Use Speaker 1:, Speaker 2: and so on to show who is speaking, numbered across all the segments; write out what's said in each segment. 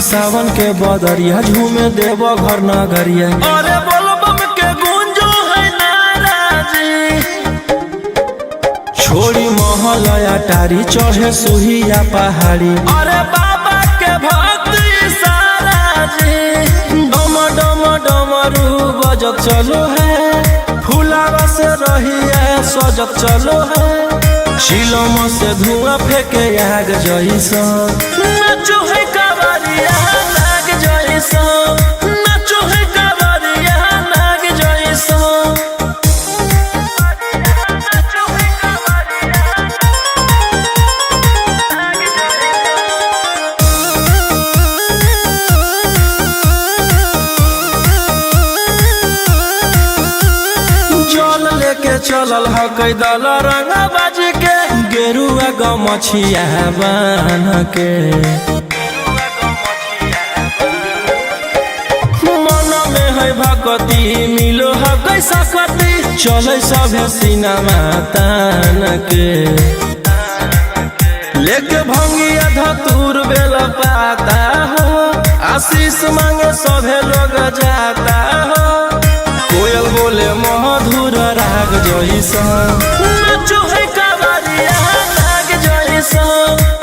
Speaker 1: सावन के बदरिया झूमे देव घर नगरिया।
Speaker 2: अरे बोलो बम के गूंजो है नाराजी।
Speaker 1: छोड़ी महलया टारी चढ़े सुहिया पहाड़ी।
Speaker 2: अरे बाबा के भक्ति सारा जी।
Speaker 1: डम डम डमरू बजत चलो है, फुलावा से रही है सजत चलो है। चिलम से धुआं फेंके आग जैसा,
Speaker 2: नाचो है कावरिया नाग जैसा। नाचो है कावरिया नाग जैसा। नाचो है कावरिया नाग जैसा।
Speaker 1: जल लेके चलल है कैदल रंगा बाजी के, गेरुआ गमछिया बान के। मन में है भगती मिलो है कैसा कती, चले सभे सिनेमा तान के। लेके भंगिया धतूर बेल पाता हो, आशीष मांगे सभे लोग जाता हो। कोयल बोले मधुर राग जैसा,
Speaker 2: नाचो है कावरिया नाग जैसा।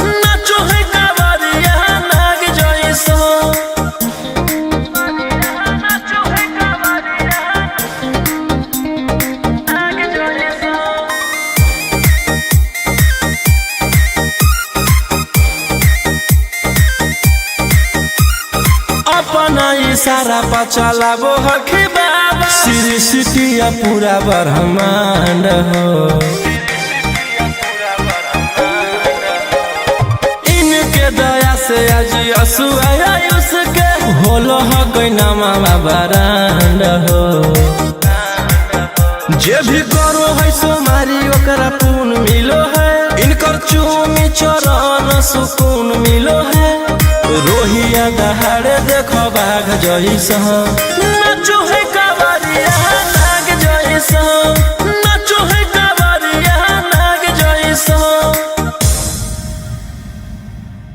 Speaker 2: नाचो है कावरिया नाग जैसा। नाचो है कावरिया नाग जैसा।
Speaker 1: अपना इशारा पर चलाबो हखी बाबा, श्री सिटिया पूरा ब्रह्मांड हो। इनके दया से आज असुआ उसके, होलो हो कोई नामा बरांड हो। जे भी करो है सोमारी ओकरा पून मिलो है, इनकर चूमी चरण सुकून मिलो है। रोहिया दहाड़े देखो बाघ जैसा,
Speaker 2: नाचो है कावरिया नाग जैसा। नाचो है कावरिया नाग जैसा।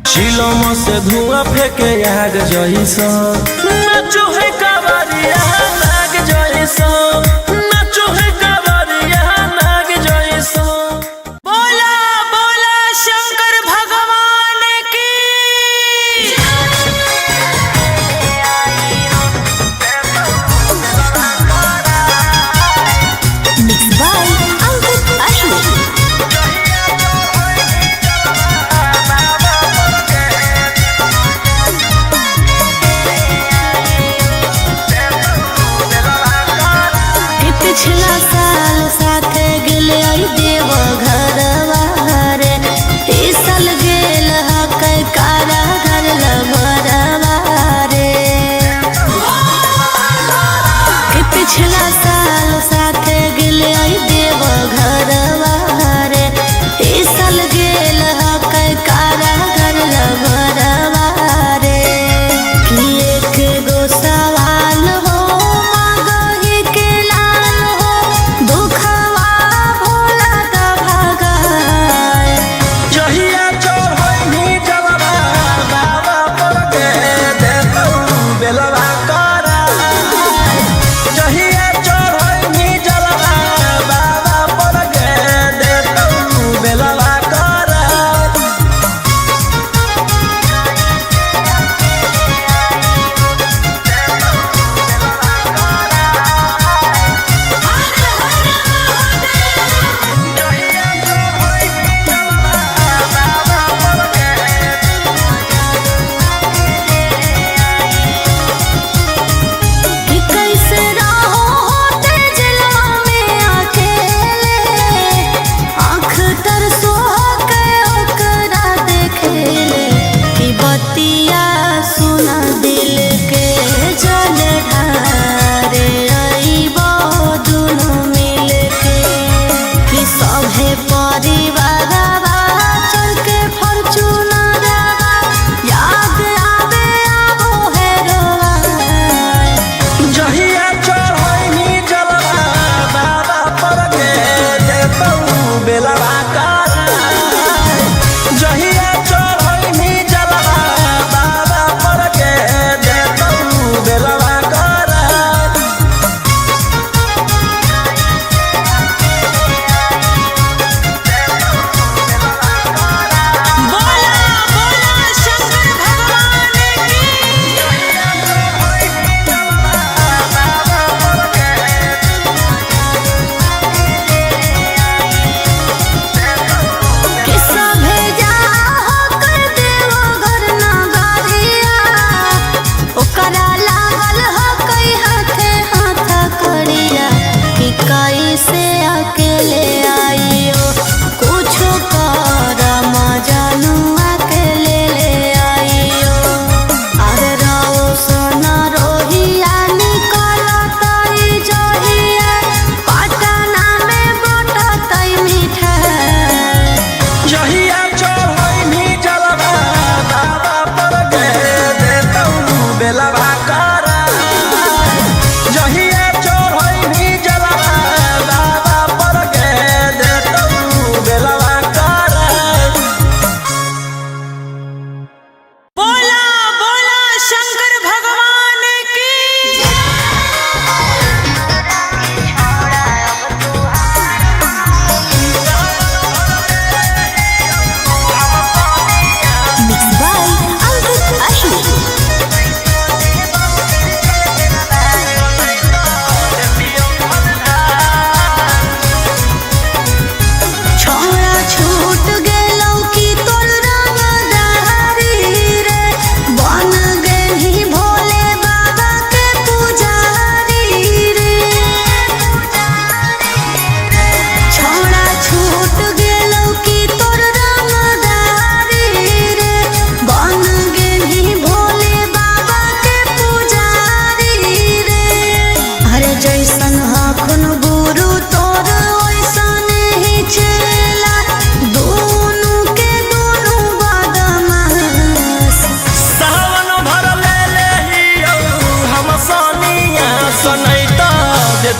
Speaker 1: चिलम से धुआं फेंके आग जैसा,
Speaker 2: नाचो है कावरिया नाग जैसा। नाचो है कावरिया नाग जैसा। बोला बोला शंकर भगवान की।
Speaker 3: Mixed by Ankit Ashwin.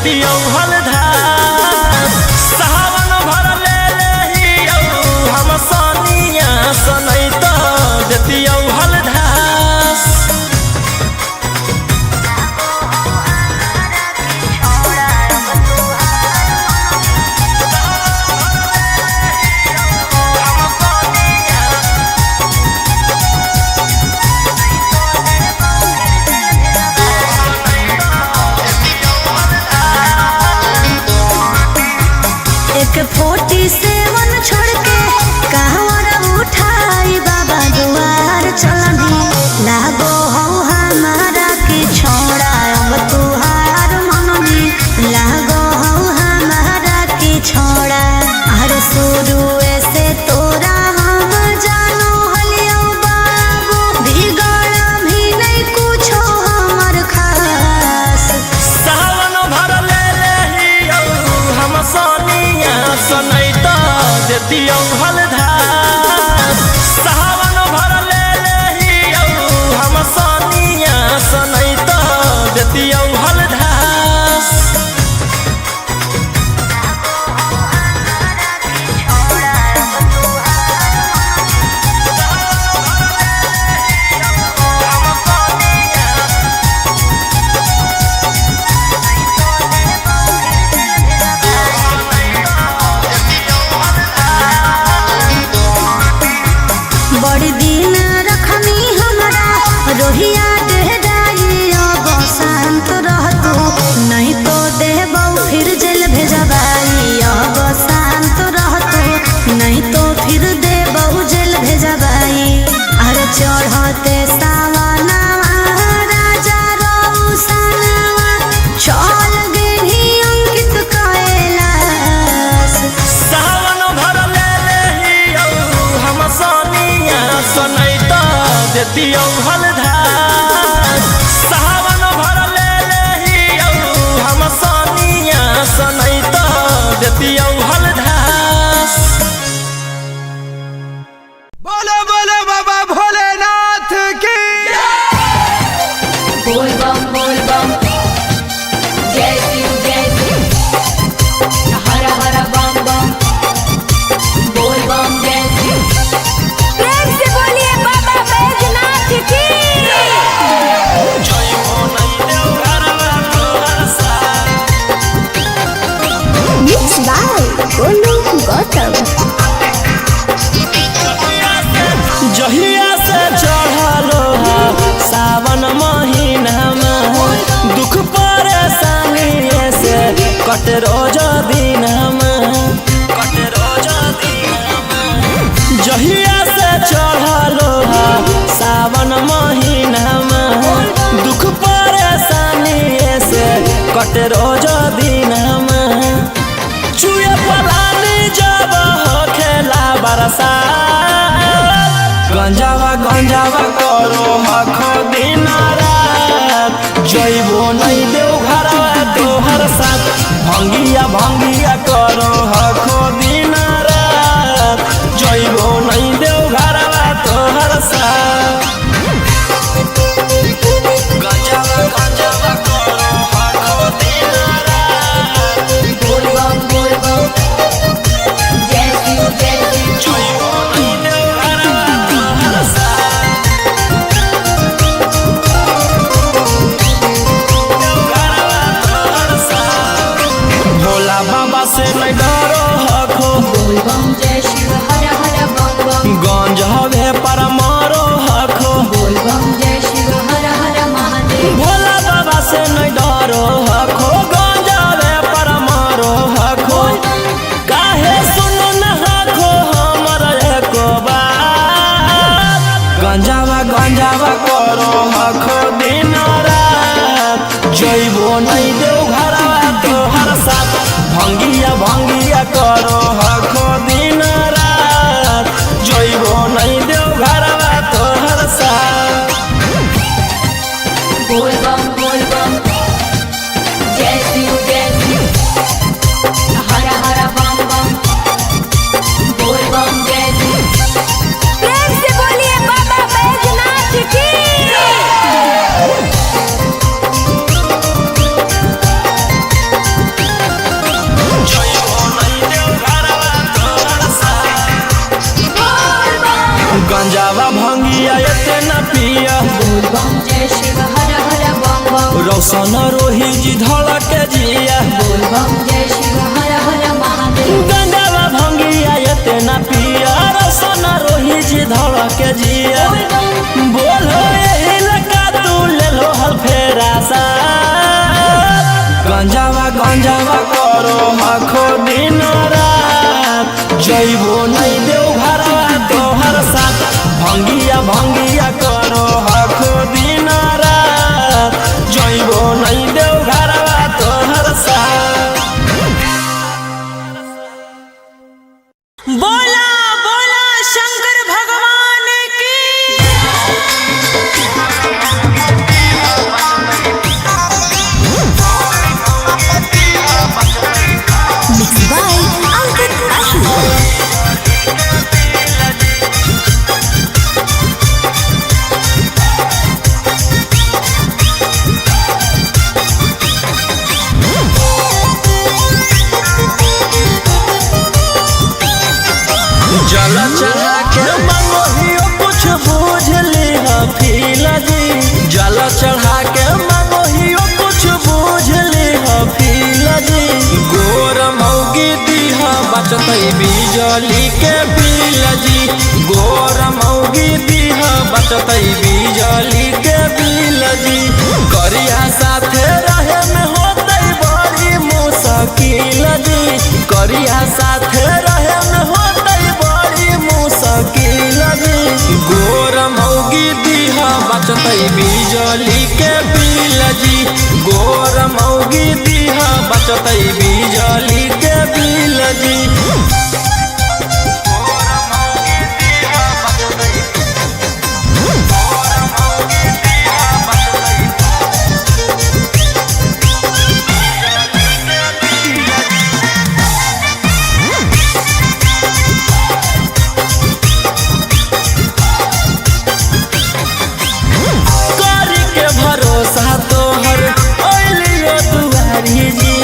Speaker 1: देतियौ हलधार सावन भर ले लेहियौ हम सनिया सनैत देतियौ हलधार
Speaker 3: एक 47 छोड़ के कहवर उठाई बाबा दुआर चलनी लागो हो हमारा के छोड़ा अब तुहार मननी लागो हो हमारा के छोड़ा हर शुरू से तोरा हम जानो हलियो बाबू बिगड़ भी नहीं कुछो हमर खास
Speaker 1: सावन भर ले लेहियौ हम सनिया सनैत देतियौ हलधार सावन भर ले लेहियौ हम सनिया सनैत देतियौ हलधार
Speaker 3: बड़ी दिन रखनी हमरा रोहिया डेहराई अब शांत रहतू नहीं तो देबौ फिर जेल भेजबाई अब शांत रहतू नहीं तो फिर देबौ जेल भेजबाई अरे चढ़ते सावनवा राजा रौसनवा चल गेली अंकित कैलाश
Speaker 1: सावन भर ले लेहियौ हम सनिया सनैत देतियौ हलधार सावन भर ले लेहियौ हम सनिया सनैत देतियौ हलधार
Speaker 2: बोलो बोलो बाबा भोलेनाथ की
Speaker 4: बोल बम जय शिव हर हर बम बम बोल बम जय शिव प्रेम से बोलिए बाबा बैजनाथ की
Speaker 1: जय हो नहीं देव घरवा तोहर साथ
Speaker 3: Mixed by Golu Gautam.
Speaker 1: जहिया से चढ़लो सावन महीनामा दुख परेशानी से कट रोज दिनमा जहिया से चढ़लो सावन महीनामा दुख परेशानी से कट रोज दिनमा चुए पलानी जब खेला बरसा गंजावा करो हखो दिन रात जइबो नहीं देव घरवा तोहर साथ भंगिया करो हखो दिन रात जइबो नहीं देव घरवा तोहर साथ गंजावा करो हखो दिन रात
Speaker 4: बोल बम जय शिव
Speaker 1: जइबो नहीं देव घरवा तोहर साथ भोला बाबा से नहीं डरो हखो
Speaker 4: बोल बम जय शिव हर हर बम बम
Speaker 1: गंज हवे पर मारो हखो
Speaker 4: बोल बम जय शिव हर हर महादेव
Speaker 1: भोला बाबा से नहीं डरो हखो गंज हवे पर मारो हखो काहे सुनो न हखो हमर एको बात गंजावा करो हखो दिन रात जइबो नहीं देव घरवा तोहर साथ भंगिया करो हखो दिन रात जइबो नहीं देव घरवा तोहर साथ
Speaker 4: बोल बम जय शिव हर हर बम बम बोल बम जय शिव प्रेम से बोलिए बाबा बैजनाथ की
Speaker 1: गंजावा भंगिया एते न पिया
Speaker 4: बोल बम जय शिव हर हर बम बम
Speaker 1: रौशन रोही जी धड़क जिया
Speaker 4: बोल बम जय शिव हर हर महादेव
Speaker 1: गंजावा भंगिया एते न पिया रौशन रोही जी धड़क जिया
Speaker 4: बोल बम
Speaker 1: बोलो यही लगा तू ले लो हल फेरा सा गंजावा गंजावा करो हखो दिन रात जइबो नहीं देव घरवा तोहर साथ भंगिया भंगिया करो हखो दिन रात जइबो नहीं देव घरवा तोहर साथ।
Speaker 2: बोला बोला शंकर भगवान की
Speaker 3: Mixed by Ankit Ahi.
Speaker 1: जल चढ़ा के मंगोहियो कुछ बूझ लिहा फीला जी जल चढ़ा के मंगोहियो कुछ बूझ लिहा फीला जी गोर मौगी दीहा बचतै बिजली के बिल जी गोर मौगी दीहा बचतै बिजली के बिल जी करिया साथे रहे में होतै बड़ी मुश्किल जी करिया साथे रहे में होतै बड़ी मुश्किल जी गोर मौगी दीहा बचतै बिजली के बिल जी गोर मौगी दीहा बचतै बिजली के बिल जी करी के भरोसा तोहर ओलियो दुआरी जी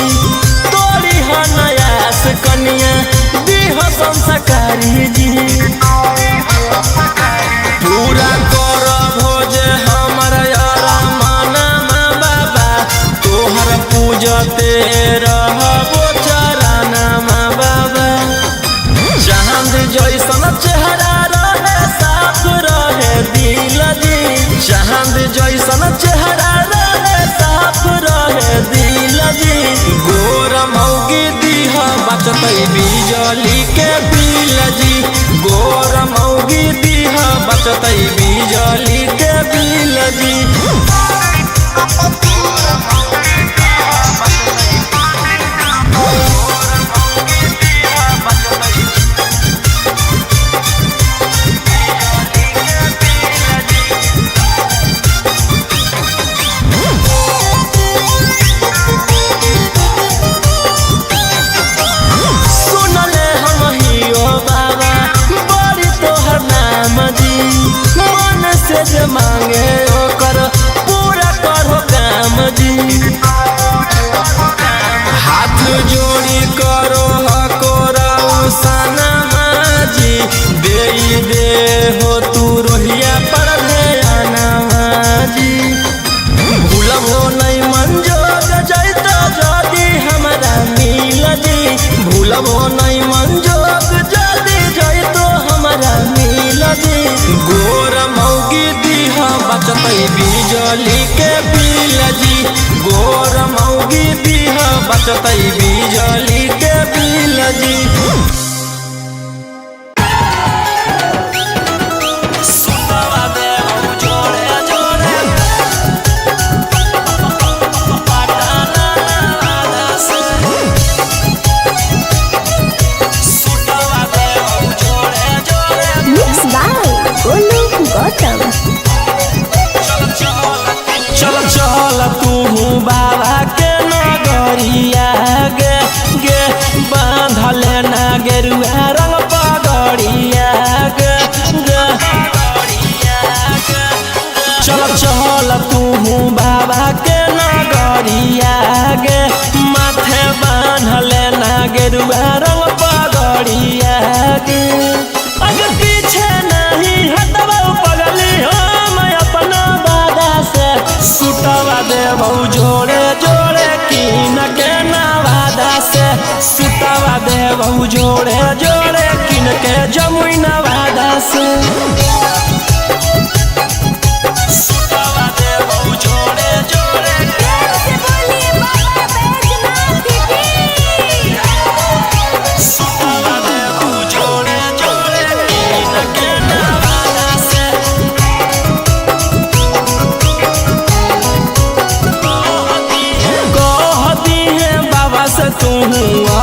Speaker 1: तोरी ह नयास कनिया दीह संस्कारी जी पूरा कर भोजे हमर यारा माना बाबा तोहर पूजते रहबो चराना बाबा चांद जैसन चेहरा रहे साफ रहे दिल जी चांद जैसन चेहरा रहे साफ रहे दिल जी गोर मौगी दीहा बचतै बिजली के बिल जी गोर मौगी दीहा बचतै बिजली के बिल जी सुनले हम हियो बाबा बड़ी तोहर नाम जी मन से जे मांगे ओकर पूरा करो काम जी हाथ जोड़ी करो हकोरा सनमा जी दे हो तू रोहिया पर ध्याना जी भूलबो नहीं मंजोग जैत जदी हमरा मिल जी भूलबो नहीं मंजोग जदी जैतो हमरा मिल जी गोर मौगी दीहा बचतै बिजली के बिल जी गोर मौगी दीहा बचतै बिजली के बिल जी सुतवा दे जोड़े जोड़े
Speaker 3: Mixed by Golu Gautam.
Speaker 1: चल चल तू बाबा के नगरिया गे गे बांधले ना गेरुआ रंग पगड़िया गे गे चल चल तू बाबा के नगरिया गे माथे बांधले ना गेरुआ रंग पगड़िया गे अगर पीछे नहीं हटवा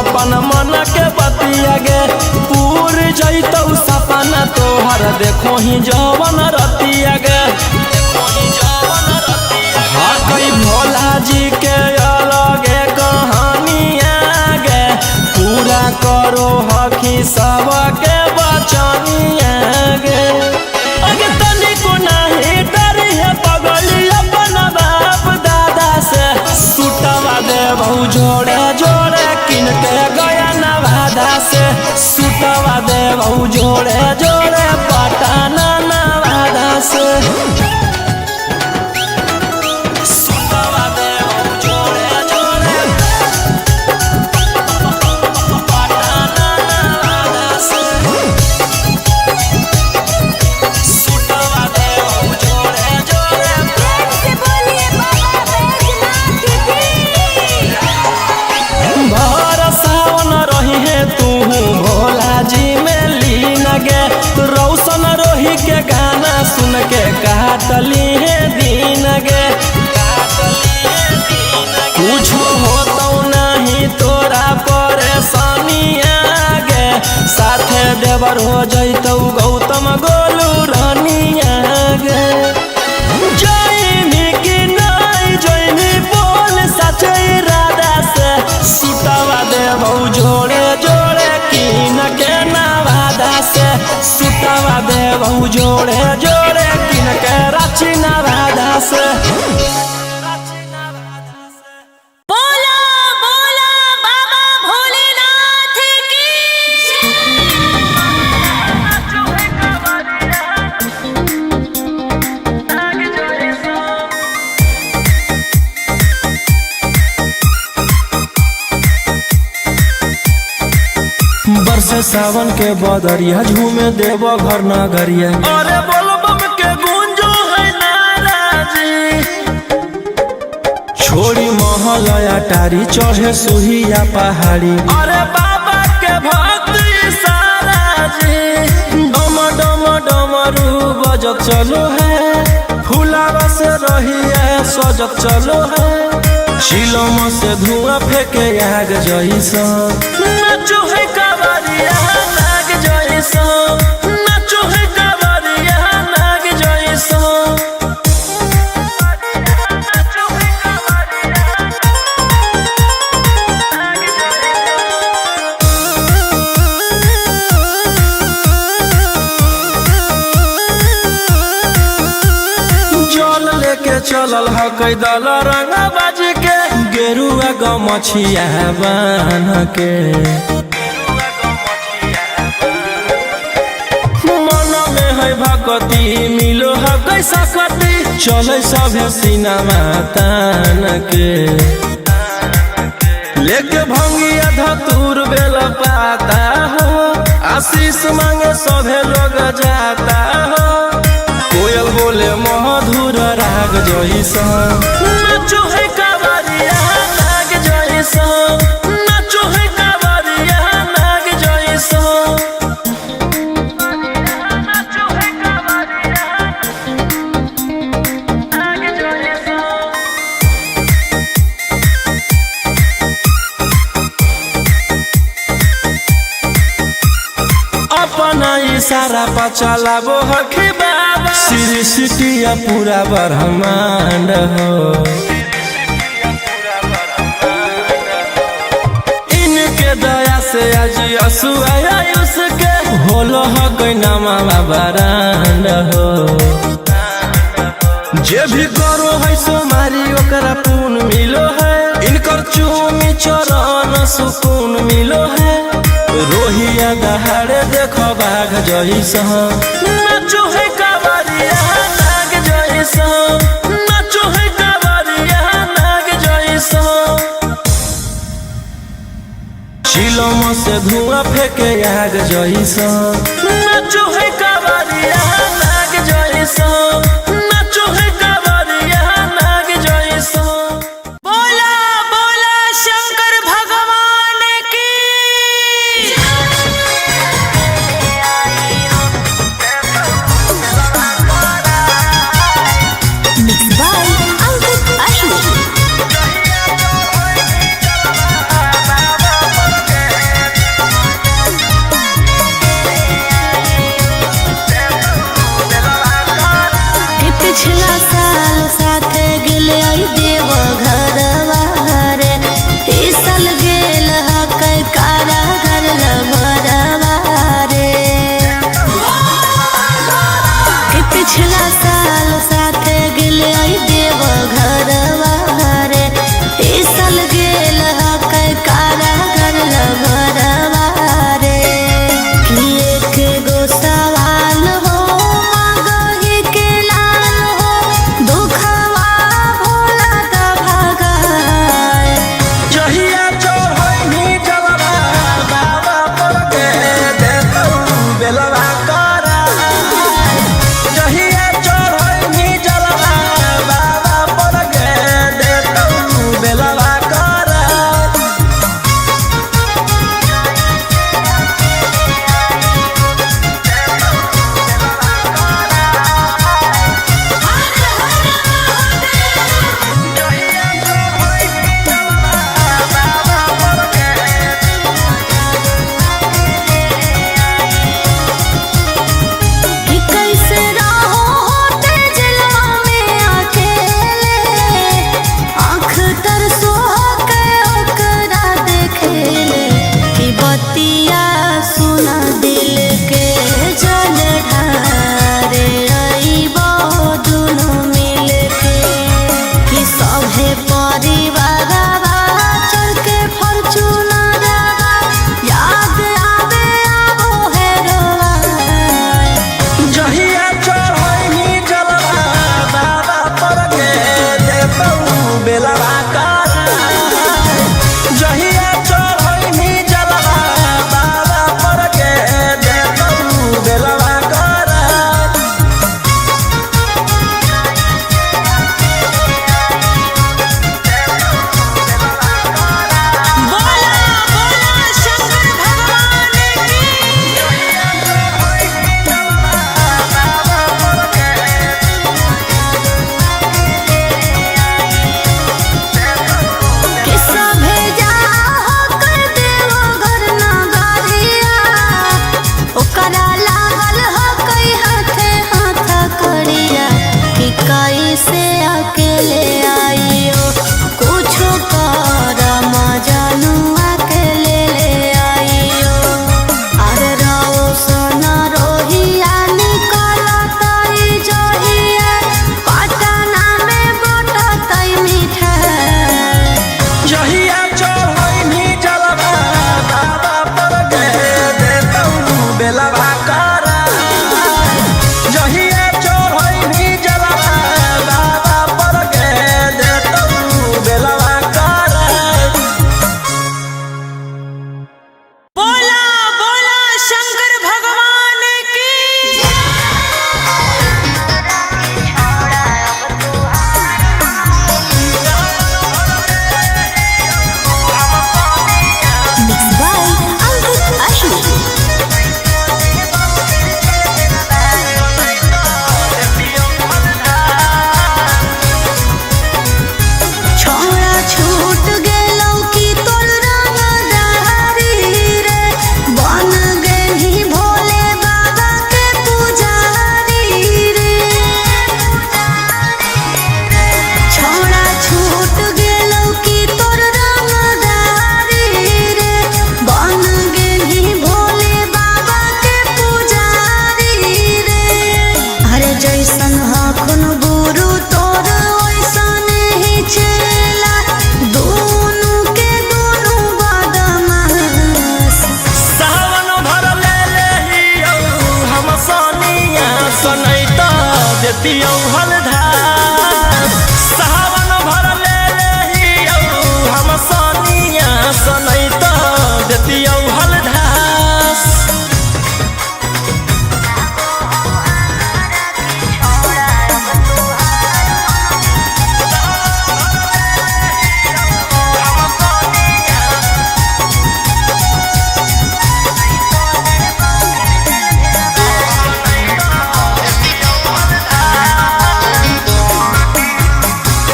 Speaker 1: अपन मन के बतिया गे पूर जैतौ सपना तोहर देखो ही जवन रतिया गे हाँ कई भोला जी के अलगे कहानिया गे पूरा करो हकी सबके बचनिया गे अगे तनिको नहीं डरी है पगली अपन बाप दादा से सुटवा दे बहु जोड़े जोड़े किन के गया नवादा से सुटवा दे बहु जोड़े जोड़े पटना नवादा से सुटवा दे बहु जोड़े जोड़े पटना नवादा से सुटवा दे बहु जोड़े जोड़े
Speaker 3: से बोलिए बाबा बैजनाथ की
Speaker 1: भर सावन रही है तू भोला जी में लीन गे रौशन रोही के गाना सुन के काटली है दीन गे कुछ होतो नहीं तोरा परेशानिया गे साथे देवर हो जैतौ गौतम गोलू रानिया गे जयमी की नहीं जयमी बोल सचे इरादा से सुटवा दे बहु जोड़े जोड़े किन के नवादा से सुटवा दे बहु जोड़े जोड़े किन के रांची नवादा से
Speaker 3: बोला बोला बाबा भोलेनाथ की
Speaker 1: बरसे सावन के बदरिया झूमे देव घर नगरिया
Speaker 2: अरे बोलो बम के गूंजो है नाराजी।
Speaker 1: छोड़ी महल अटारी चढ़े सुहिया पहाड़ी
Speaker 2: अरे बाबा के भक्त सारा जी।
Speaker 1: डम डम डमरू बजत चलो है फुलावा से रही है सजत चलो है शिलम से धुआं फेंके आग जैसा
Speaker 2: नाचो है कावरिया नाग जैसा। नाचो है कावरिया नाग जैसा। नाचो है कावरिया नाग
Speaker 1: जल लेके चलल है कैदल रंगा बाज के गेरुआ गमछिया बान के मन में है भक्ति मिलो है कैसा कति चले सभे सिनेमा तान के लेके भंगिया धतूर बेल पाता हो आशीष मांगे सभे लोग जाता हो कोयल बोले मधुर राग जैसा
Speaker 2: नाचो है कावरिया नाग जैसा। नाचो है कावरिया नाग जैसा। नाचो है कावरिया नाग जैसा।
Speaker 1: अपना इशारा पर चलाबो हखी बाबा श्री सिटिया पूरा ब्रह्मांड हो इनके दया से आज असुआ उसके होलो हो कोई नामा बरांड हो जे भी करो है सोमारी ओकरा पून मिलो है इनकर चूमी चरण सुकून मिलो है रोहिया दहाड़े देखो बाघ जैसा
Speaker 2: नाचो है कावरिया नाग जैसा। नाचो है कावरिया नाग जैसा।
Speaker 1: शिलम से धुआं फेंके आग जैसा
Speaker 2: नाचो है कावरिया नाग जैसा। नाचो है कावरिया नाग जैसा।
Speaker 3: बोला बोला शंकर भगवान की मिक्स बाय अंकित अशोक पिछला साल साथे गेले आई देव घरवा रे, इस साल गेल हकै कारागर लभरवा रे। कि एक गो सवाल हो मगही के लाल हो, दुखवा भोला द भगाए।
Speaker 1: जहिया चढ़ैनी जलवा बाबा पर के देतौ बेलवा करा। जहिया चढ़ैनी जलवा बाबा पर के देतौ बेलवा करा।
Speaker 3: कि कैसे रहो होते जलवा में अकेले, आँख तरसो के ओकरा देखेले। कि बतिया सुना दिल के जल ढारे अइबो दुनू मिल के। कि सभे परिवारवा चढ़ के फॉर्च्यूनरवा, याद आवे आबो हेरवा।
Speaker 1: जहिया चढ़ैनी जलवा बाबा पर के देतौ बेलवा करा। जहिया चढ़ैनी जलवा बाबा पर के देतौ बेलवा करा।
Speaker 3: बोला बोला शंकर भगवान की। सभे जाहो कर देवो घर नगरिया, ओकरा लागल हो कई हाथे हाथ करिया। कि कैसे अकेले आइयो कुछो कर मजनुआ के ले आइयो। अरे रहो सोना रोहिया निकलतई जहिया, पटना में बटतई मिठाई।
Speaker 1: जहिया चढ़ैनी जलवा बाबा पर के देतौ बेलवा करा। जहिया चढ़ैनी जलवा बाबा पर के देतौ बेलवा करा।
Speaker 3: बोला बोला शंकर भगवान की। Mixed by Ankit Ashur. छोड़ा छूट गेलौ कि तोर रंगदारी रे, बन गेलही भोले बाबा के पुजारी रे। छोड़ा छूट गेलौ कि तोर रंगदारी रे, बन गेलही भोले बाबा के पुजारी रे। अरे जैसन हखुन गुरु तोर ओइसन ही चेला, दोनों के दोनों बदमाश।
Speaker 1: सावन भर ले लेहियौ हम सोनिया सनैता देतियौ हलधार। सावन भर ले लेहियौ हम सोनिया सनैता देतियौ हलधार।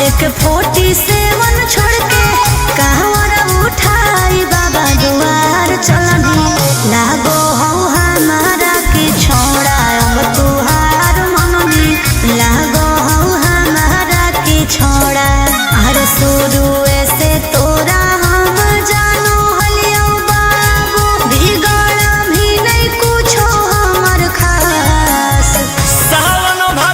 Speaker 3: एक 47 छोड़ के कहवर उठाई बाबा दुआर चलनी। लागो हो हमारा कि छोड़ा अब तुहार मननी, लागो हो हमारा कि छोड़ा। अरे शुरू से तोरा हम जानो हलियो बाबू, बिगड़ भी नहीं कुछो हमर खास।
Speaker 1: सावन भर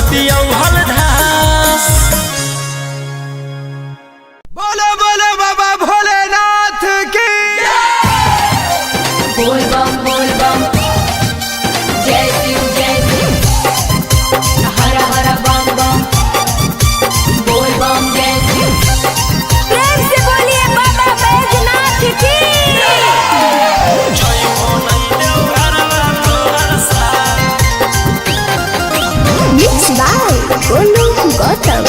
Speaker 1: दिया हलधास।
Speaker 2: बोलो बोलो बाबा भोलेनाथ की।
Speaker 4: बोल बम जय शिव हर हर बम बम बोल बम जय शिव।
Speaker 3: प्रेम से बोलिए बाबा बैजनाथ की। Mix by Golu Gautam.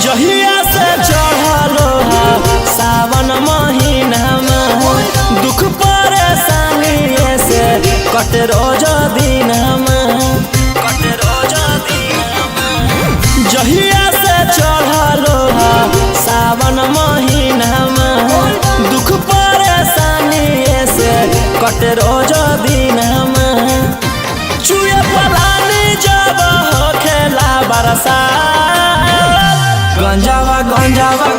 Speaker 1: जहिया से चढ़लो सावन महीना में दुख परेशानी से कट रोज दिन जहिया से चढ़लो सावन महीना में दुख परेशानी से कट रोज दिन चुए पलानी जब खेला बरसा गंजावा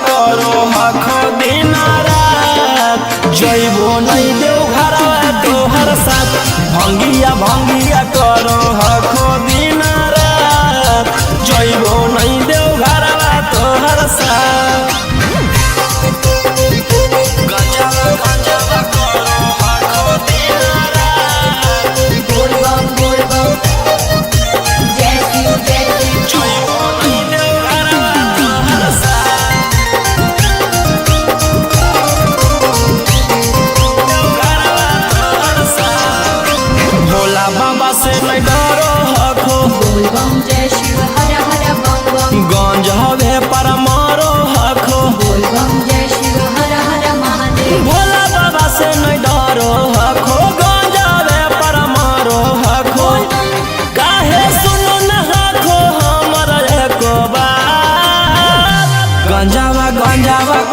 Speaker 1: करो हखो दिन रात जइबो नहीं देव घरवा तोहर साथ भंगिया करो हखो दिन रात जइबो नहीं देव घरवा तोहर साथ गंजावा करो हखो दिन रात
Speaker 4: बोल बम जय शिव
Speaker 1: जइबो नहीं देव घरवा तोहर भोला बाबा से नहीं डरो हखो
Speaker 4: बोल बम जय शिव हर हर बम बम
Speaker 1: गंज हवे पर मारो हखो
Speaker 4: बोल बम जय शिव हर हर महादेव।
Speaker 1: भोला बाबा से नहीं डरो हखो गंज हवे पर मारो हखो काहे सुनो न हखो हमर एको बात गंजावा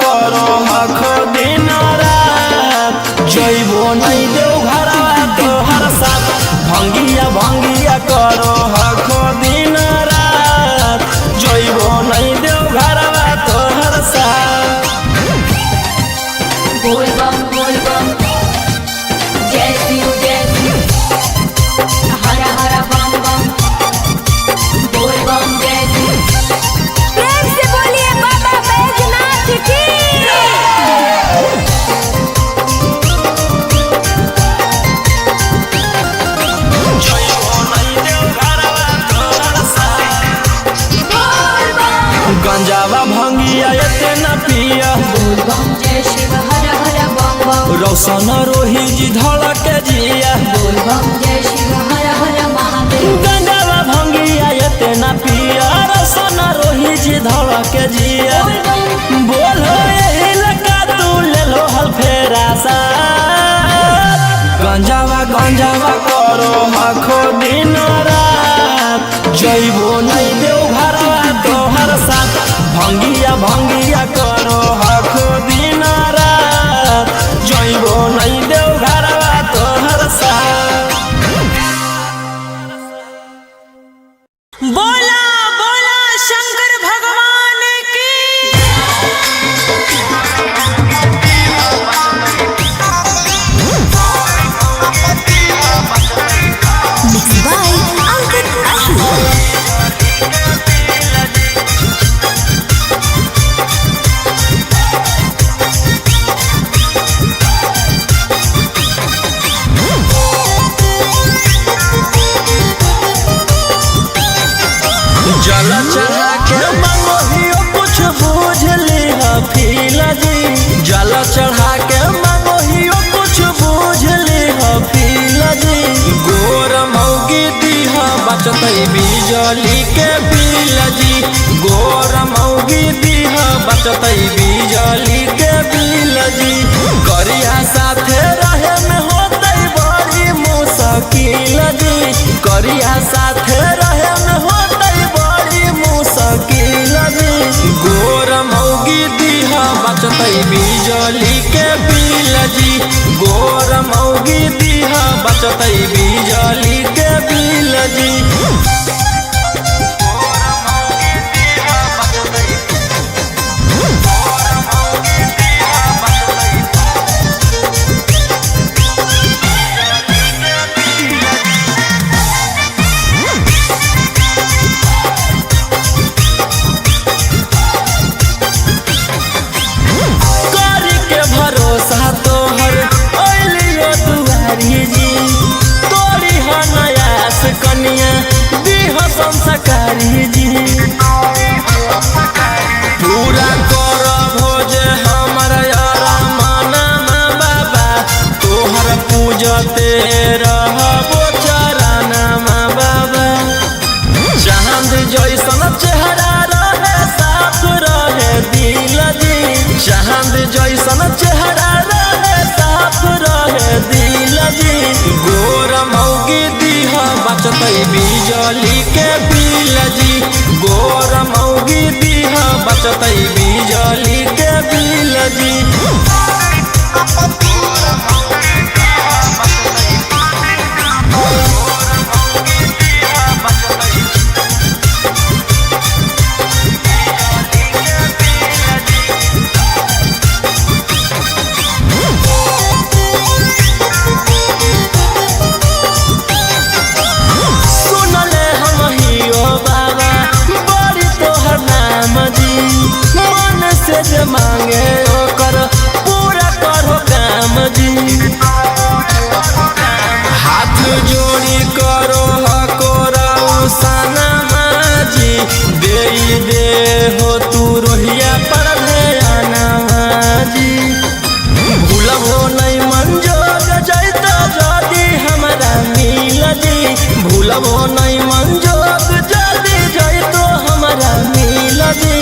Speaker 1: करो हखो दिन रात जइबो नहीं देव घरवा तोहर साथ भंगिया करो हखो दिन रात जइबो नहीं देव घरवा तोहर साथ
Speaker 4: बोल बम जय शिव हर हर बम बम बोल बम जय शिव।
Speaker 3: प्रेम से बोलिए बाबा बैजनाथ की।
Speaker 1: जइबो नहीं देव घरवा तोहर साथ गंजावा भंगिया एते न पिया
Speaker 4: बोल बम जय शिव हर हर बम बम
Speaker 1: रौशन रोही जी धड़क जिया
Speaker 4: बोल बम जय शिव हर हर महादेव।
Speaker 1: गंजावा भंगिया एते न पिया रौशन रोही जी धड़क जिया बोलो यही लगा तू ले लो हल फेरा सा गंजावा करो हखो दिन रात जइबो नहीं देव घरवा तोहर साथ भंगिया करो हखो दिन रात जइबो नहीं देव घरवा तोहर साथ बोला बोला शंकर भगवान की।
Speaker 3: मिक्स बाय अंकित अहिर।
Speaker 1: जल चढ़ा के मंगोहियो कुछ बूझ लिहा फीला जी जल चढ़ा के मंगोहियो कुछ बूझ लिहा फीला जी गोर मौगी दीहा बचतई बिजली के बिल जी गोर मौगी दीहा बचतई बिजली के बिल जी करिया साथे रहे में होतई बड़ी मुश्किल जी करिया साथे रहे में होतई बड़ी मुश्किल जी गोर मौगी दीहा बचतई बिजली के बिल जी गोर मौगी दीहा बचतई बिजली के बिल जी। से रहबो चरनमा बाबा। चांद जैसन चेहरा रहे साफ रहे दिल जी, चांद जैसन चेहरा रहे साफ रहे दिल जी। गोर मौगी दीहा बचतै बिजली के बिल जी, गोर मौगी दीहा बचतै बिजली के बिल जी। जे मांगे ओकर पूरा करो काम जी, हाथ जोड़ी करो हकोरा सनमा जी। दे हो तू रोहिया पर ध्याना जी, भूलबो नहीं मंजोग जैता जदी हमरा मिल जी, भूलबो नहीं मंजोग जदी जैतो हमरा मिल जी।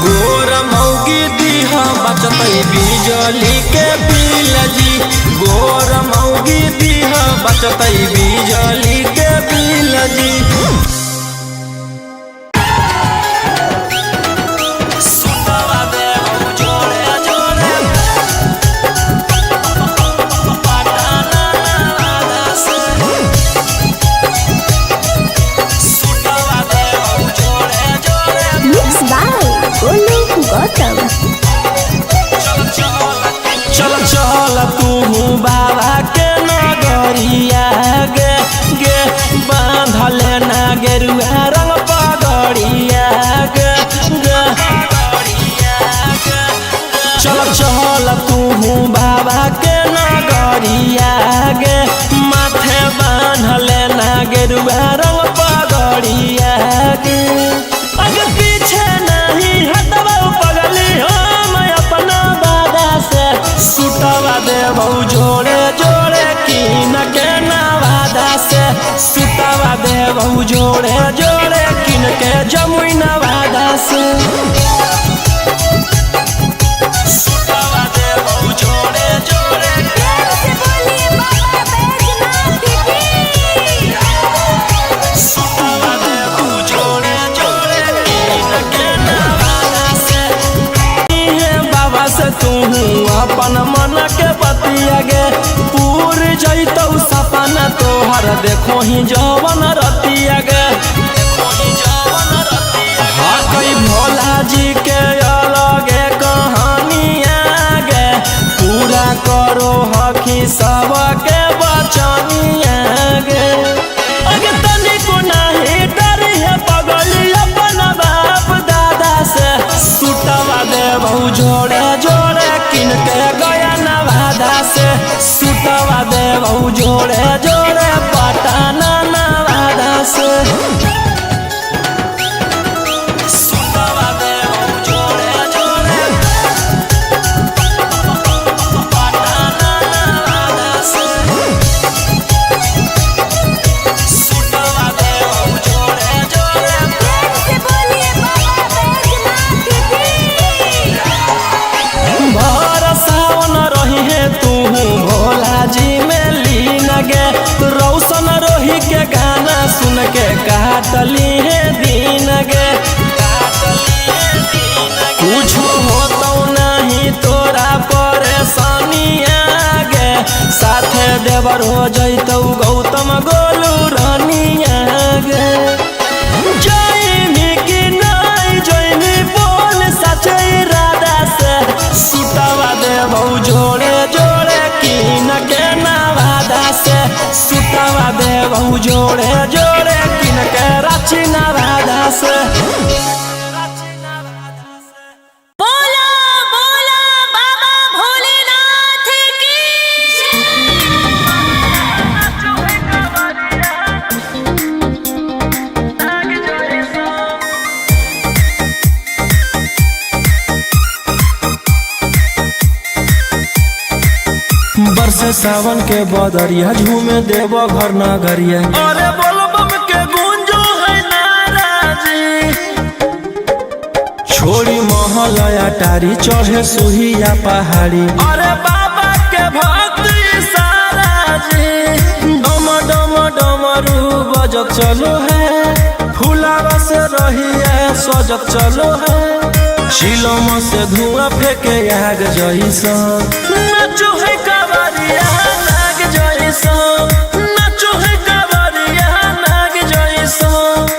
Speaker 1: गोर मौगी दीहा बचतै बिजली के बिल जी, गोर मौगी दीहा बचतै बिजली के बिल जी। चल तू बाबा के नगरिया गे गे, बांधले ना गेरुआ रंग पगड़िया गे गे। चल तू बाबा के नगरिया गे, माथे बांधले ना गेरुआ रंग पगड़िया गे। आगे पीछे नहीं हटबो पगली हम अपना बाबा से, सुतवा देबौ जोड़े जोड़े कीन के नवादा से, सुतवा देबौ जोड़े जोड़े कीन के जमुई नवादा से। सुतवा देबौ जोड़े जोड़े सुतवा देबौ जोड़े जोड़े कीन के नवादा से। बाबा से तू अपन मन के बतिया गे, पूर जैतौ सपना तोहर देखो ही जवन रतिया गे। हकई भोला जी के अलगे कहानिया गे, पूरा करो हकी सबके बचनिया गे। अगे तनिको नहीं डरी है पगली अपन बाप दादा से, सुतवा देबौ जोड़े जोड़े किन के गया नवादा से, सुतवा देबौ जोड़े जोड़े पटना नवादा से। सुतवा देबौ जोड़े जोड़े पटना नवादा से, सुतवा देबौ जोड़े जोड़े। सावन रही है तू भोला जी में लीन गे, रौशन रोही के गाना सुन के काटली है दिन गे। कुछ होतो नहीं तोरा परेशानिया गे, साथे देवर हो जैतौ गौतम गोलू रानिया गे। जयमी की नहीं जयमी बोल सचे राधा से, सुतवा देबौ जोड़े जोड़े कीन के नवादा से, सुतवा देबौ जोड़े जोड़े कीन के रांची नवादा से।
Speaker 3: बोला बोला बाबा भोलेनाथ की।
Speaker 1: बरसे सावन के बदरिया झूमे देव घर नगरिया।
Speaker 2: अरे बोलबम के गूंजो है नाराजी,
Speaker 1: छोड़ी महलया टारी चढ़े सुहिया पहाड़ी।
Speaker 2: अरे बाबा के भक्त सारा जी,
Speaker 1: डम डम डमरू बजत चलो है, फुलावा से रही है सजत चलो है। शिलम से धुआं फेंके आग जैसन,
Speaker 2: नाचो है कावरिया नाग जैसन, नाचो है कावरिया नाग जैसन।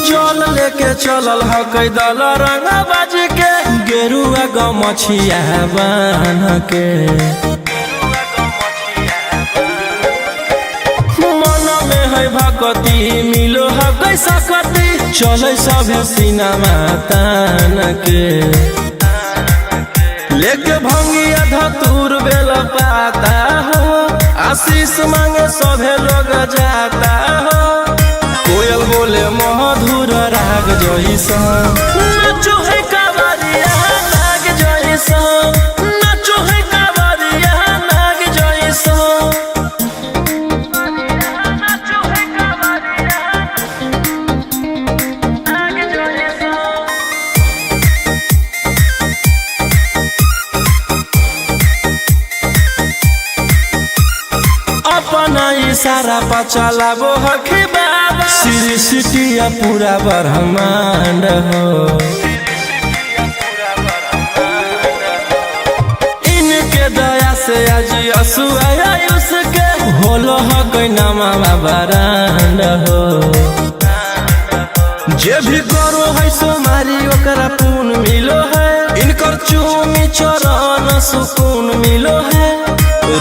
Speaker 1: जल लेके चलल ह कैदल रंगा बाज के, गेरुआ गमछिया बान्ह के। मन में है भक्ति मिलो है कैसा कति, चले सभे सिनेमा तान के। लेके भंगिया धतूर बेल पाता हो, आशीष मांगे सभे लोग जाता हो। कोयल बोले मधुर राग जैसन,
Speaker 2: नाचो है कावरिया नाग जैसन, नाचो है कावरिया नाग जैसन। नाचो है कावरिया नाग जैसन।
Speaker 1: अपना इशारा पर चलाबो हखी बाबा, सृष्टिया पूरा ब्रह्मांड हो। इनके दया से आज असुआ उसके, होलो हकै नामा बरांड हो। जे भी करो है सोमारी ओकरा पुण्य मिलो है, इनकर चूमी चरण सुकून मिलो है।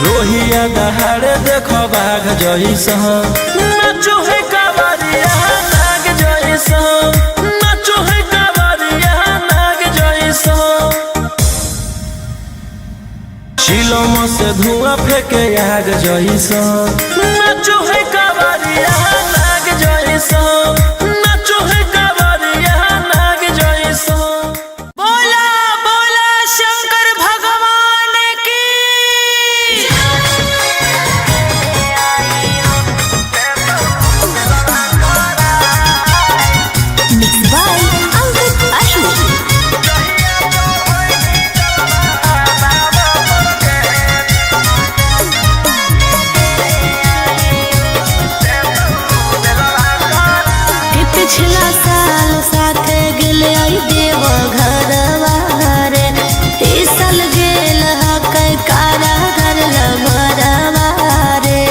Speaker 1: रोहिया दहाड़े देखो बाघ जैसन,
Speaker 2: नाचो है कावरिया नाग जैसन, नाचो है कावरिया नाग जैसन।
Speaker 1: शिलम से धुआं फेंके आग जैसन,
Speaker 2: नाचो है कावरिया नाग जैसन, नाचो है कावरिया नाग जैसन। बोला बोला शंकर भगवान की।
Speaker 3: Mixed by Ankit Ashok.
Speaker 5: कि पिछला साल साथे गेले आई देव घरवा रे, ई साल गेल हकै कारा घर लभरवा रे।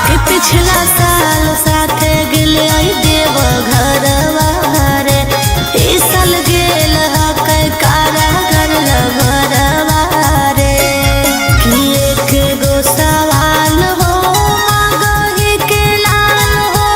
Speaker 5: कि पिछला साल साथे गेले आई देव घरवा रे, ई साल गेल हकै कारा घर लभरवा रे। कि एक गो सवाल हो मगही के लाल हो,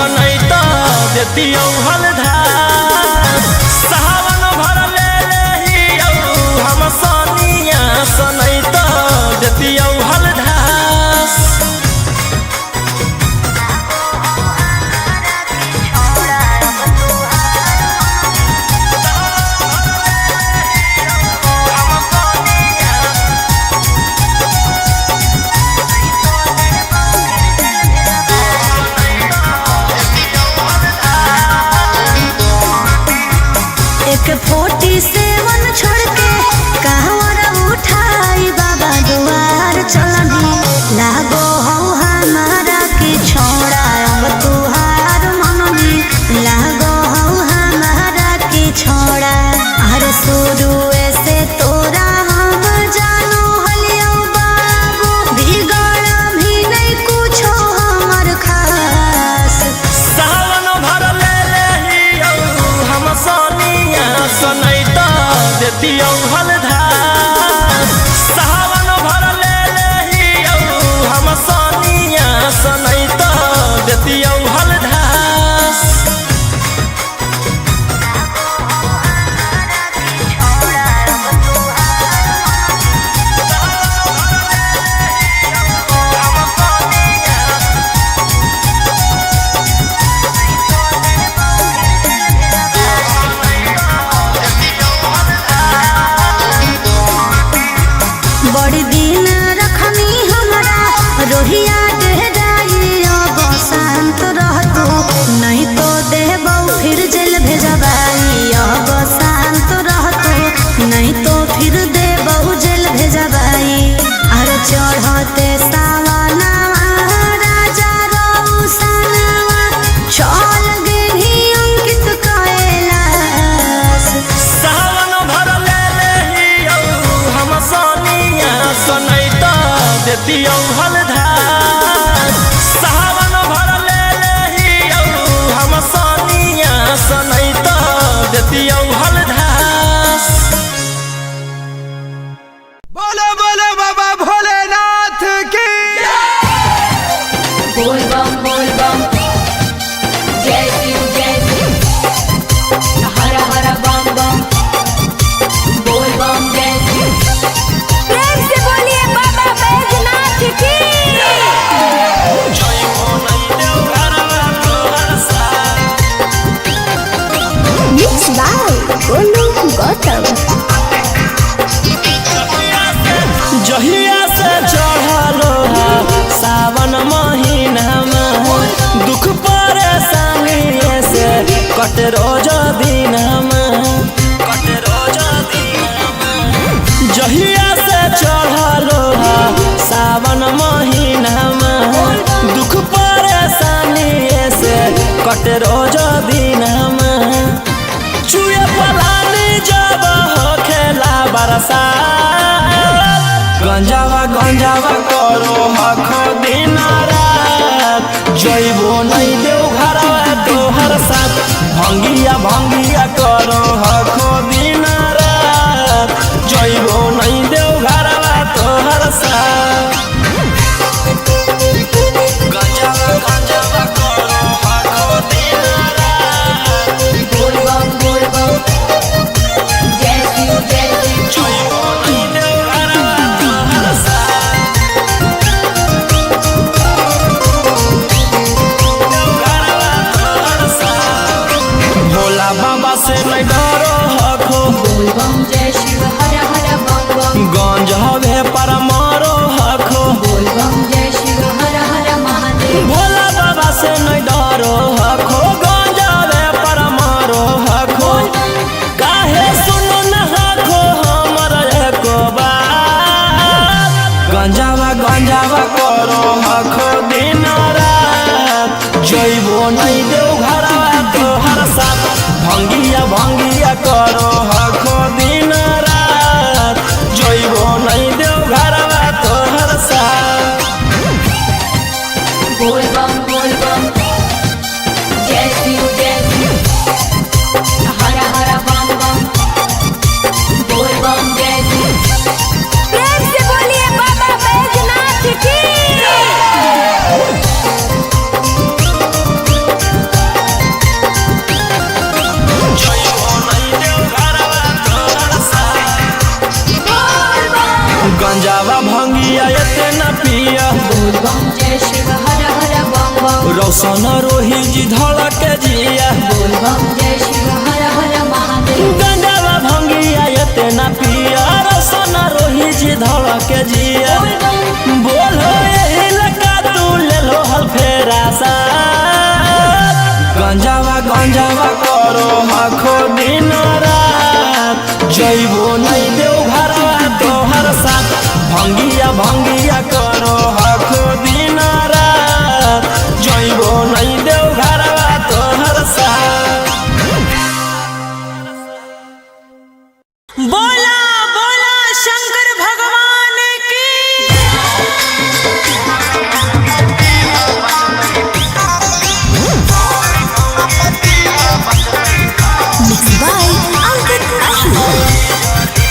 Speaker 1: सनैता देती हलधार सावन भर ले लेही हम सनिया सनैता देती हलधार
Speaker 5: एक 47 छोड़ के कहवर उठाई बाबा दुआर चलनी लागो हो हमारा की छोड़ा अब तुहार मननी लागो हो हमारा की छोड़ा अरे शुरू से तोरा हम जानो हलियो बाबू बिगड़ भी नहीं कुछो हमर खास
Speaker 1: सावन भर ले लेही हम सनिया सनैता देती हलधार सावन भर ले लेही हम सनिया सनैता देती हलधार
Speaker 5: बड़ी दिन रखनी हमरा रोहिया डेहराई अब शांत रहतू नहीं तो देबौ फिर जेल भेजबाई अब शांत रहतू नहीं तो फिर देबौ जेल भेजबाई अरे चढ़ते सावनवा राजा रौसनवा चल गेली अंकित कैलाश
Speaker 1: सावन भर ले लेही हम सनिया सनैता देती हलधार सावन भर ले लेही हम सनिया सनैता देती हलधार
Speaker 2: बोलो बोलो बाबा भोलेनाथ की
Speaker 4: बोल बम जय शिव हर हर बम बम बोल बम जय शिव
Speaker 3: प्रेम से बोलिए बाबा बैजनाथ की मिक्स बाय गोलू गौतम
Speaker 1: जहिया से चढ़लो सावन महीना में दुख परेशानी से कट रोज दिन जहिया से चढ़लो सावन महीना में दुख परेशानी से कट रोज दिन चुए पलानी जब हो खेला बरसा गंजावा करो हखो दिन रात जइबो नहीं देव घरवा तोहर साथ भंगिया करो हखो दिन रात जइबो नहीं देव घरवा तोहर साथ गंजावा करो हखो दिन रात
Speaker 4: बोल बम जय शिव
Speaker 1: जइबो नहीं देव घरवा तोहर साथ भोला बाबा से नहीं डरो हखो
Speaker 4: बोल बम जय शिव हर हर बम बम
Speaker 1: गंज हवे पर मारो हखो
Speaker 4: बोल बम जय शिव हर हर महादेव
Speaker 1: भोला बाबा से नहीं डरो हखो गंज हवे पर मारो हखो काहे सुनो न हखो हमर एको बात गंजावा करो हखो दिन रात जइबो नहीं देव घरवा तोहर साथ भंगिया करो हखो दिन रात जइबो नहीं देव घरवा तोहर साथ
Speaker 4: बोल बम जय शिव हर हर बम बम बोल बम जय शिव
Speaker 3: प्रेम से बोलिए बाबा बैजनाथ की
Speaker 1: इतना पिया
Speaker 4: बोल बम जय शिव हर हर बम बम
Speaker 1: रोशन रोही जी धड़क जिया
Speaker 4: बोल बम जय शिव हर हर महादेव
Speaker 1: गंजावा भंगिया इतना पिया रोशन रोही जी धड़क जिया
Speaker 4: बोल बम
Speaker 1: बोलो यही लगा तू ले लो हल फेरा सा गंजावा गंजावा करो आखो दिन रात जइबो नहीं देव घरवा तोहर साथ भंगिया भंगिया करो आखो दिन रात जइबो नहीं देव घरवा तोहर साथ।
Speaker 2: बोला बोला शंकर भगवान की
Speaker 5: Mixed by Ankit Ahi.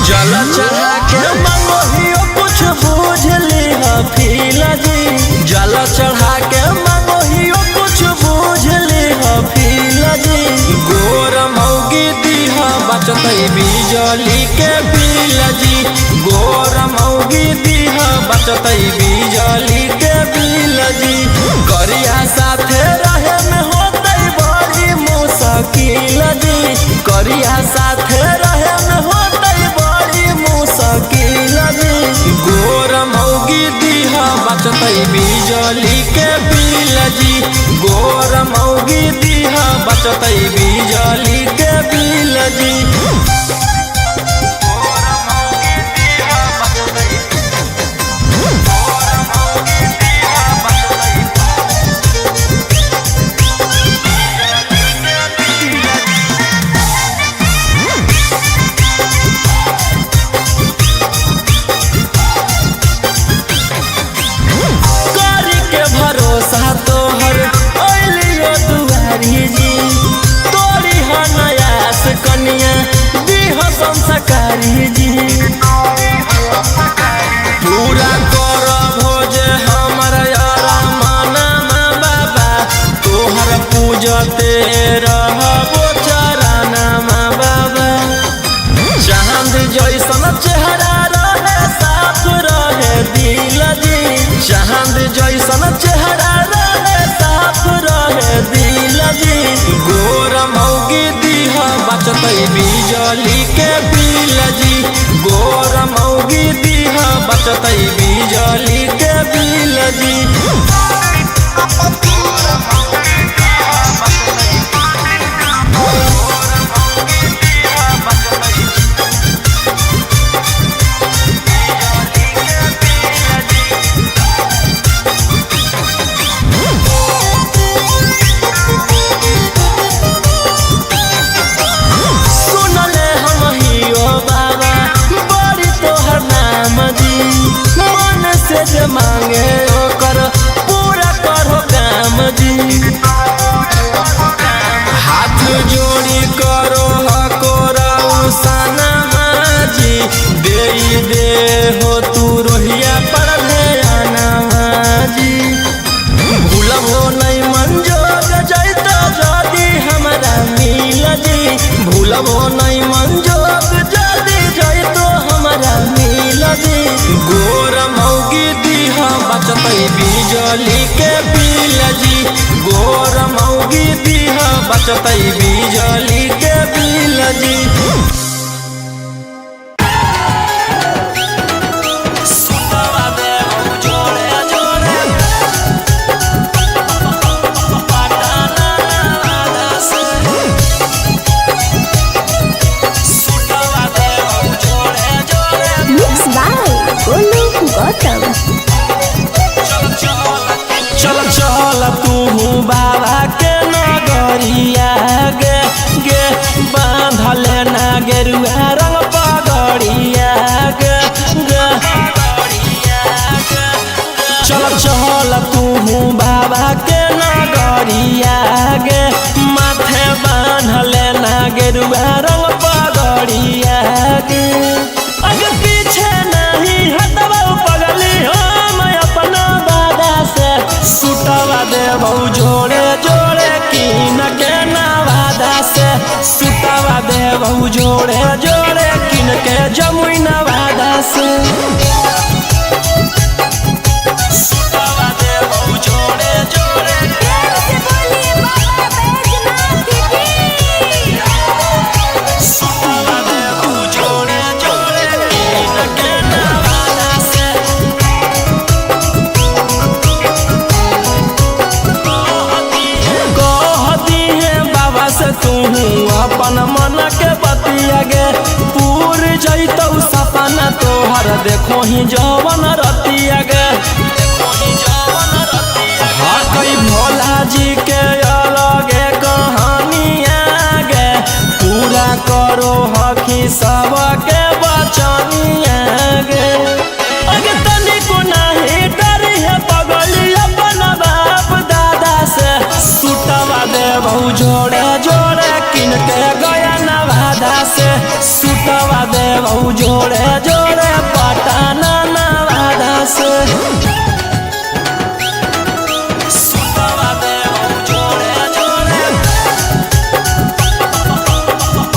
Speaker 1: जल चढ़ा के मंगोहियो कुछ बूझ ली फील जी जल चढ़ा के मंगोहियो कुछ बूझ ली फील जी गोर मौगी दीहा बचतै बिजली के बिल जी गोर मौगी दीहा बचतै बिजली के बिल जी करिया साथे रहे में होतै बड़ी मुश्किल जी करिया साथे रहे में होतै बड़ी मुश्किल जी गोर मौगी दीहा बचतै बिजली के बिल जी गोर मौगी दीहा बचतै बिजली के बिल जी करी के भरोसा तोहर ओलियो दुआरी जी तोरी हनयास कनिया दीह संस्कारी जी पूरा कर भोज हमर यारा माना बाबा तोहर पूजते रहबो चराना बाबा चांद जैसन चेहरा रहे साफ रहे दिल जी चांद जैसन चेहरा रहे साफ रहे दिल जी गोर मौगी दीहा बचतै बिजली के बिल जी गोर मौगी दीहा बचतै बिजली के बिल जी सुनले हम हियो बाबा बड़ी तोहर नाम जी मन से जे मांगे ओकर पूरा करो काम जी हाथ जोड़ी करो हकोरा सना जी दे हो तू रोहिया पर ध्याना जी भूलबो नहीं मंजोग जैतो जदी हमरा मिल जी भूलबो नहीं मंजोग जदी जैतो हमरा मिल जी गोर मौगी दीहा बचतै बिजली के बिल जी गोर मौगी दीहा बचतै बिजली के बिल जी सुतवा दे हम जोड़े जोड़े पटाना से सुतवा दे हम जोड़े जोड़े
Speaker 3: Mixed by Golu Gautam.
Speaker 1: चल चल तू बाबा के नगरिया गे गे बांधले ना गेरुआ रंग पगड़िया गे गे चल चल तू बाबा के नगरिया गे माथे बांधले ना गेरुआ रंग पगड़िया गे आगे पीछे नहीं हटवा पगली हो जमुई नवादा से
Speaker 2: सुतवा देबो जोड़े जोड़े
Speaker 3: प्रेम से बोलिए बाबा बैजनाथ की
Speaker 2: सुतवा देबो जोड़े जोड़े इनके नवादा से
Speaker 1: कहती है बाबा से तू अपन मन के बतिया गे पूर जैतौ सपना तोहर देखो ही जवन रतिया गे हाँ कई भोला जी के अलगे कहानिया गे पूरा करो हकी सबके बचनिया गे अगे तनिको नहीं डर है बगली अपन बाप दादा से सुतवा देबौ जोड़े जोड़े किनके गया नवादा से सुतवा देबौ जोड़े जोड़े